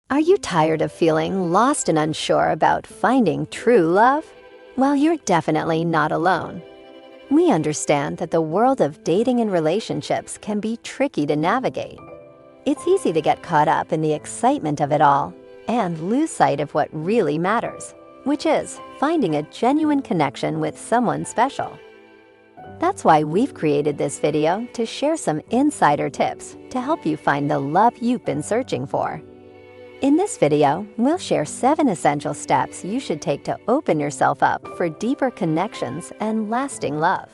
Are you tired of feeling lost and unsure about finding true love? Well, you're definitely not alone. We understand that the world of dating and relationships can be tricky to navigate. It's easy to get caught up in the excitement of it all and lose sight of what really matters, which is finding a genuine connection with someone special. That's why we've created this video to share some insider tips to help you find the love you've been searching for. In this video, we'll share 7 essential steps you should take to open yourself up for deeper connections and lasting love.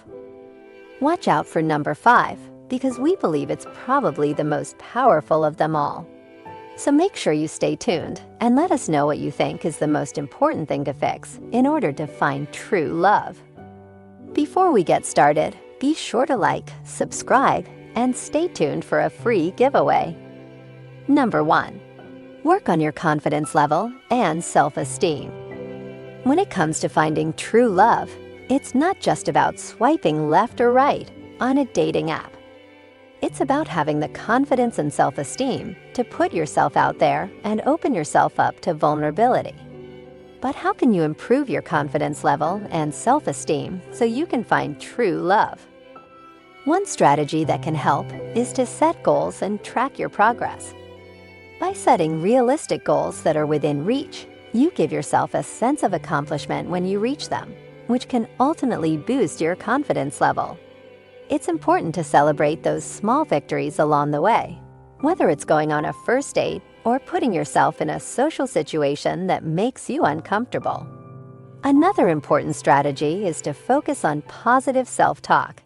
Watch out for number 5, because we believe it's probably the most powerful of them all. So make sure you stay tuned and let us know what you think is the most important thing to fix in order to find true love. Before we get started, be sure to like, subscribe, and stay tuned for a free giveaway. Number 1. Work on your confidence level and self-esteem. When it comes to finding true love, it's not just about swiping left or right on a dating app. It's about having the confidence and self-esteem to put yourself out there and open yourself up to vulnerability. But how can you improve your confidence level and self-esteem so you can find true love? One strategy that can help is to set goals and track your progress. By setting realistic goals that are within reach, you give yourself a sense of accomplishment when you reach them, which can ultimately boost your confidence level. It's important to celebrate those small victories along the way, whether it's going on a first date or putting yourself in a social situation that makes you uncomfortable. Another important strategy is to focus on positive self-talk.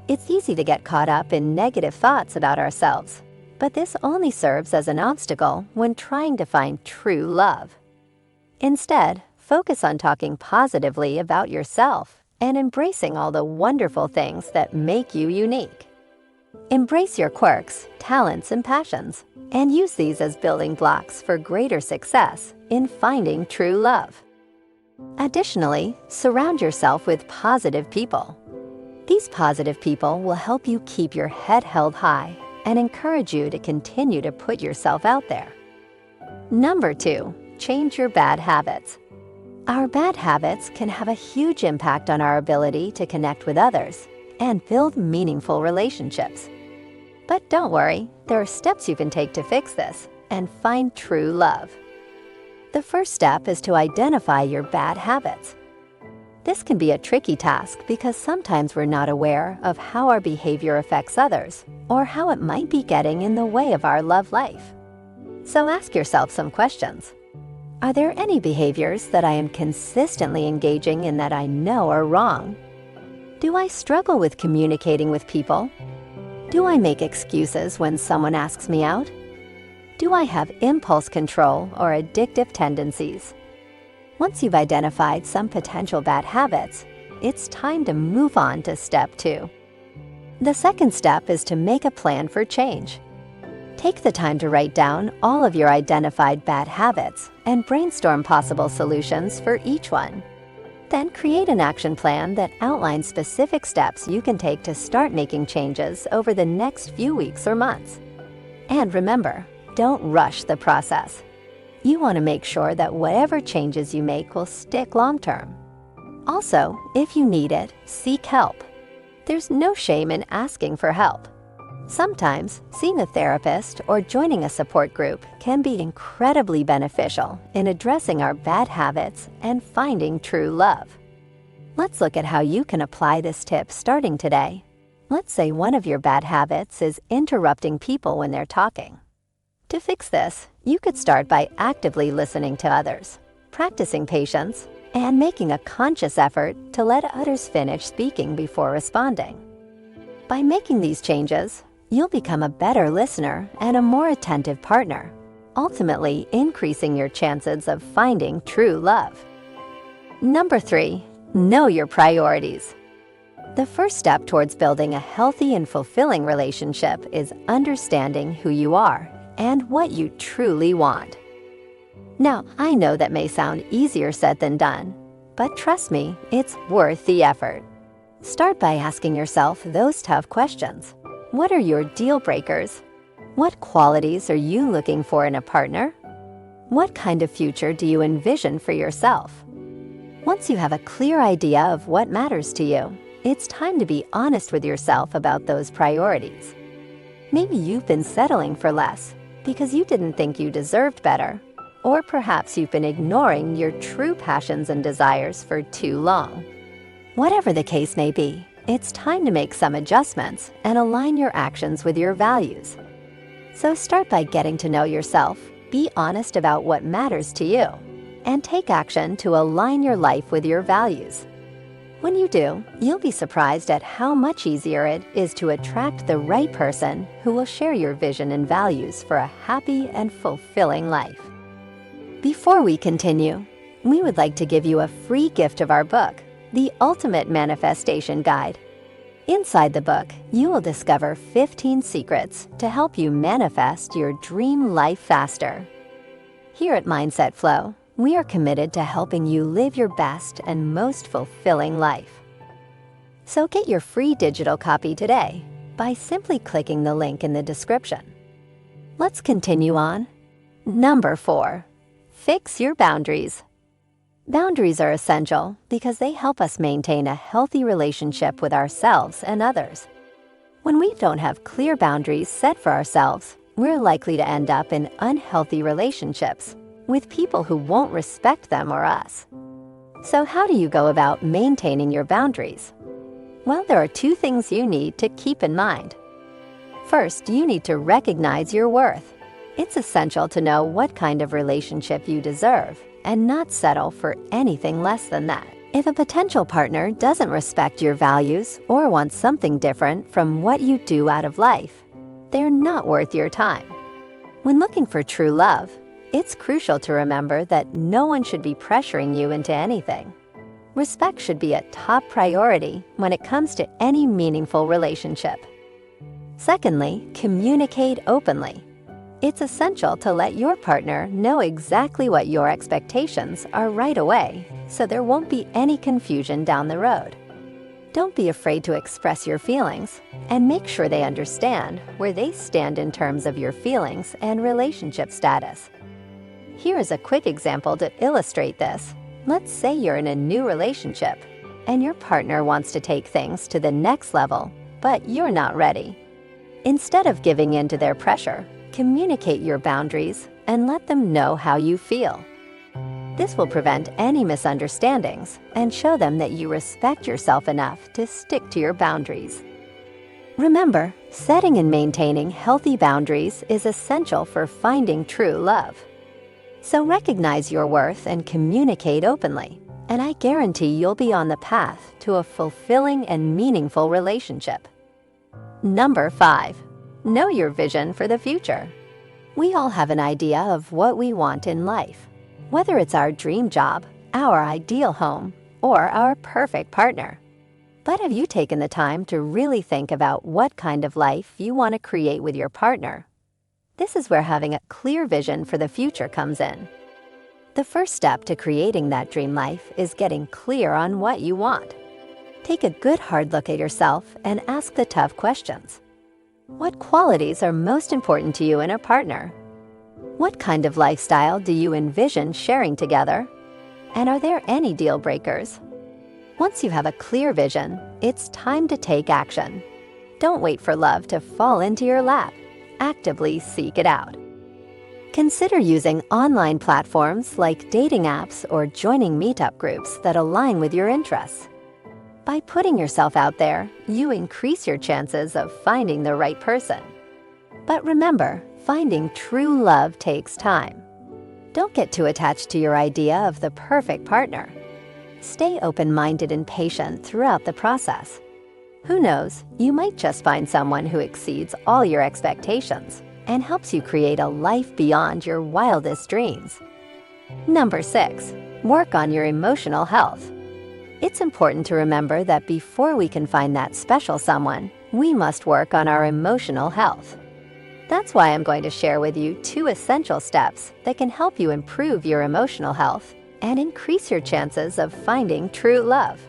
It's easy to get caught up in negative thoughts about ourselves, but this only serves as an obstacle when trying to find true love. Instead, focus on talking positively about yourself and embracing all the wonderful things that make you unique. Embrace your quirks, talents, and passions, and use these as building blocks for greater success in finding true love. Additionally, surround yourself with positive people. These positive people will help you keep your head held high and encourage you to continue to put yourself out there. Number 2, change your bad habits. Our bad habits can have a huge impact on our ability to connect with others and build meaningful relationships. But don't worry, there are steps you can take to fix this and find true love. The first step is to identify your bad habits. This can be a tricky task because sometimes we're not aware of how our behavior affects others or how it might be getting in the way of our love life. So ask yourself some questions. Are there any behaviors that I am consistently engaging in that I know are wrong? Do I struggle with communicating with people? Do I make excuses when someone asks me out? Do I have impulse control or addictive tendencies? Once you've identified some potential bad habits, it's time to move on to step 2. The second step is to make a plan for change. Take the time to write down all of your identified bad habits and brainstorm possible solutions for each one. Then create an action plan that outlines specific steps you can take to start making changes over the next few weeks or months. And remember, don't rush the process. You want to make sure that whatever changes you make will stick long-term. Also, if you need it, seek help. There's no shame in asking for help. Sometimes, seeing a therapist or joining a support group can be incredibly beneficial in addressing our bad habits and finding true love. Let's look at how you can apply this tip starting today. Let's say one of your bad habits is interrupting people when they're talking. To fix this, you could start by actively listening to others, practicing patience, and making a conscious effort to let others finish speaking before responding. By making these changes, you'll become a better listener and a more attentive partner, ultimately increasing your chances of finding true love. Number 3, know your priorities. The first step towards building a healthy and fulfilling relationship is understanding who you are and what you truly want. Now, I know that may sound easier said than done, but trust me, it's worth the effort. Start by asking yourself those tough questions. What are your deal breakers? What qualities are you looking for in a partner? What kind of future do you envision for yourself? Once you have a clear idea of what matters to you, it's time to be honest with yourself about those priorities. Maybe you've been settling for less because you didn't think you deserved better, or perhaps you've been ignoring your true passions and desires for too long. Whatever the case may be, it's time to make some adjustments and align your actions with your values. So start by getting to know yourself, be honest about what matters to you, and take action to align your life with your values. When you do, you'll be surprised at how much easier it is to attract the right person who will share your vision and values for a happy and fulfilling life. Before we continue, we would like to give you a free gift of our book, The Ultimate Manifestation Guide. Inside the book, you will discover 15 secrets to help you manifest your dream life faster. Here at Mindset Flow, we are committed to helping you live your best and most fulfilling life. So get your free digital copy today by simply clicking the link in the description. Let's continue on. Number 4. Fix your boundaries. Boundaries are essential because they help us maintain a healthy relationship with ourselves and others. When we don't have clear boundaries set for ourselves, we're likely to end up in unhealthy relationships with people who won't respect them or us. So how do you go about maintaining your boundaries? Well, there are 2 things you need to keep in mind. First, you need to recognize your worth. It's essential to know what kind of relationship you deserve and not settle for anything less than that. If a potential partner doesn't respect your values or wants something different from what you do out of life, they're not worth your time. When looking for true love, it's crucial to remember that no one should be pressuring you into anything. Respect should be a top priority when it comes to any meaningful relationship. Secondly, communicate openly. It's essential to let your partner know exactly what your expectations are right away, so there won't be any confusion down the road. Don't be afraid to express your feelings, and make sure they understand where they stand in terms of your feelings and relationship status. Here is a quick example to illustrate this. Let's say you're in a new relationship, and your partner wants to take things to the next level, but you're not ready. Instead of giving in to their pressure, communicate your boundaries and let them know how you feel. This will prevent any misunderstandings and show them that you respect yourself enough to stick to your boundaries. Remember, setting and maintaining healthy boundaries is essential for finding true love. So recognize your worth and communicate openly, and I guarantee you'll be on the path to a fulfilling and meaningful relationship. Number 5. Know your vision for the future. We all have an idea of what we want in life, whether it's our dream job, our ideal home, or our perfect partner. But have you taken the time to really think about what kind of life you want to create with your partner? This is where having a clear vision for the future comes in. The first step to creating that dream life is getting clear on what you want. Take a good hard look at yourself and ask the tough questions. What qualities are most important to you in a partner? What kind of lifestyle do you envision sharing together? And are there any deal breakers? Once you have a clear vision, it's time to take action. Don't wait for love to fall into your lap. Actively seek it out. Consider using online platforms like dating apps or joining meetup groups that align with your interests. By putting yourself out there, you increase your chances of finding the right person. But remember, finding true love takes time. Don't get too attached to your idea of the perfect partner. Stay open-minded and patient throughout the process. Who knows, you might just find someone who exceeds all your expectations and helps you create a life beyond your wildest dreams. Number 6. Work on your emotional health. It's important to remember that before we can find that special someone, we must work on our emotional health. That's why I'm going to share with you 2 essential steps that can help you improve your emotional health and increase your chances of finding true love.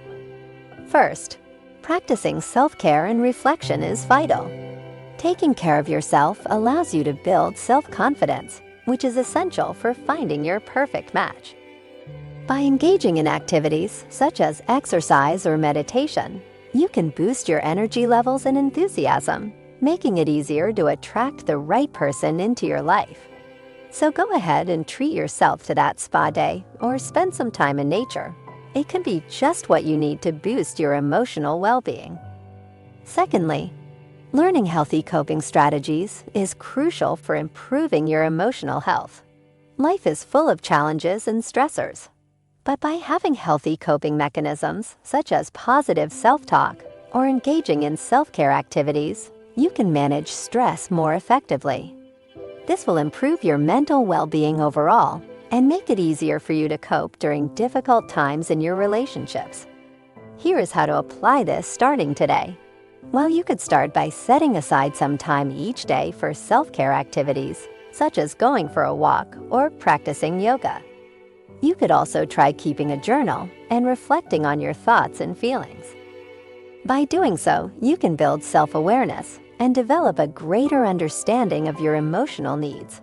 First, practicing self-care and reflection is vital. Taking care of yourself allows you to build self-confidence which is essential for finding your perfect match. By engaging in activities such as exercise or meditation, you can boost your energy levels and enthusiasm, making it easier to attract the right person into your life. So go ahead and treat yourself to that spa day or spend some time in nature. It can be just what you need to boost your emotional well-being. Secondly, learning healthy coping strategies is crucial for improving your emotional health. Life is full of challenges and stressors. But by having healthy coping mechanisms, such as positive self-talk or engaging in self-care activities, you can manage stress more effectively. This will improve your mental well-being overall and make it easier for you to cope during difficult times in your relationships. Here is how to apply this starting today. Well, you could start by setting aside some time each day for self-care activities, such as going for a walk or practicing yoga. You could also try keeping a journal and reflecting on your thoughts and feelings. By doing so, you can build self-awareness and develop a greater understanding of your emotional needs.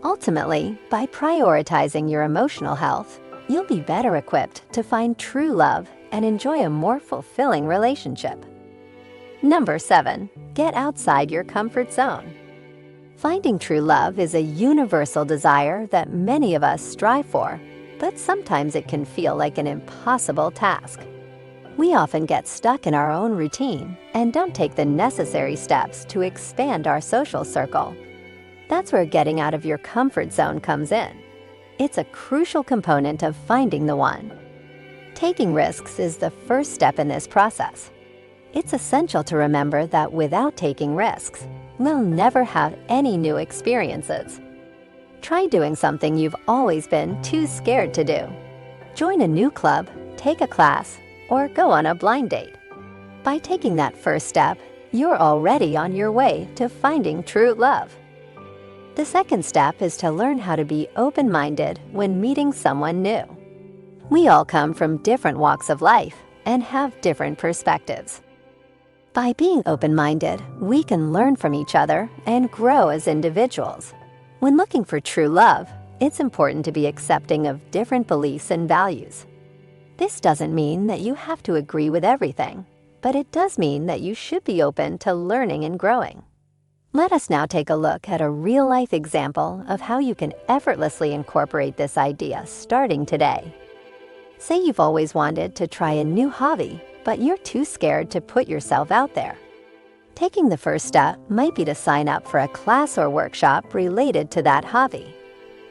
Ultimately, by prioritizing your emotional health, you'll be better equipped to find true love and enjoy a more fulfilling relationship. Number 7, get outside your comfort zone. Finding true love is a universal desire that many of us strive for, but sometimes it can feel like an impossible task. We often get stuck in our own routine and don't take the necessary steps to expand our social circle. That's where getting out of your comfort zone comes in. It's a crucial component of finding the one. Taking risks is the first step in this process. It's essential to remember that without taking risks, we'll never have any new experiences. Try doing something you've always been too scared to do. Join a new club, take a class, or go on a blind date. By taking that first step, you're already on your way to finding true love. The second step is to learn how to be open-minded when meeting someone new. We all come from different walks of life and have different perspectives. By being open-minded, we can learn from each other and grow as individuals. When looking for true love, it's important to be accepting of different beliefs and values. This doesn't mean that you have to agree with everything, but it does mean that you should be open to learning and growing. Let us now take a look at a real-life example of how you can effortlessly incorporate this idea starting today. Say you've always wanted to try a new hobby, but you're too scared to put yourself out there. Taking the first step might be to sign up for a class or workshop related to that hobby.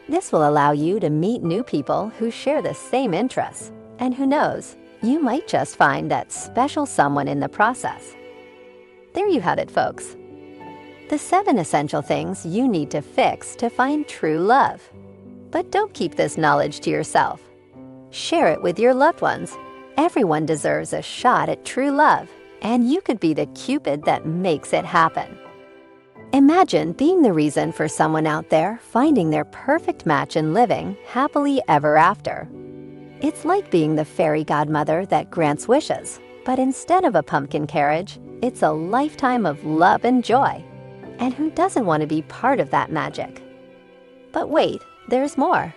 This will allow you to meet new people who share the same interests, and who knows, you might just find that special someone in the process. There you have it, folks. The 7 essential things you need to fix to find true love. But don't keep this knowledge to yourself. Share it with your loved ones. Everyone deserves a shot at true love, and you could be the Cupid that makes it happen. Imagine being the reason for someone out there finding their perfect match and living happily ever after. It's like being the fairy godmother that grants wishes, but instead of a pumpkin carriage, it's a lifetime of love and joy. And who doesn't want to be part of that magic? But wait, there's more.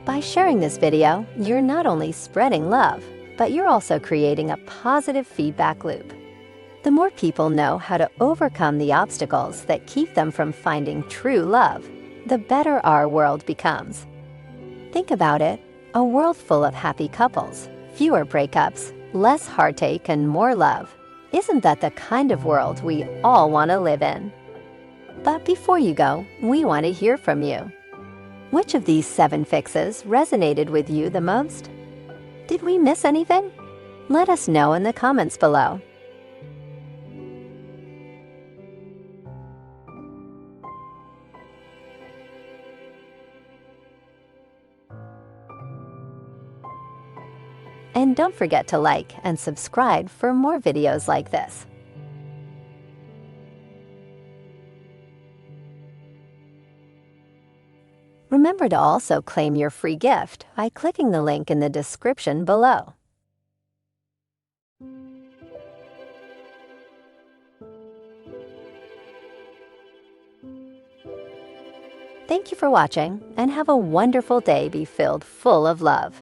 By sharing this video, you're not only spreading love, but you're also creating a positive feedback loop. The more people know how to overcome the obstacles that keep them from finding true love, the better our world becomes. Think about it, a world full of happy couples, fewer breakups, less heartache, and more love. Isn't that the kind of world we all want to live in? But before you go, we want to hear from you. Which of these 7 fixes resonated with you the most? Did we miss anything? Let us know in the comments below. And don't forget to like and subscribe for more videos like this. Remember to also claim your free gift by clicking the link in the description below. Thank you for watching, and have a wonderful day be filled full of love.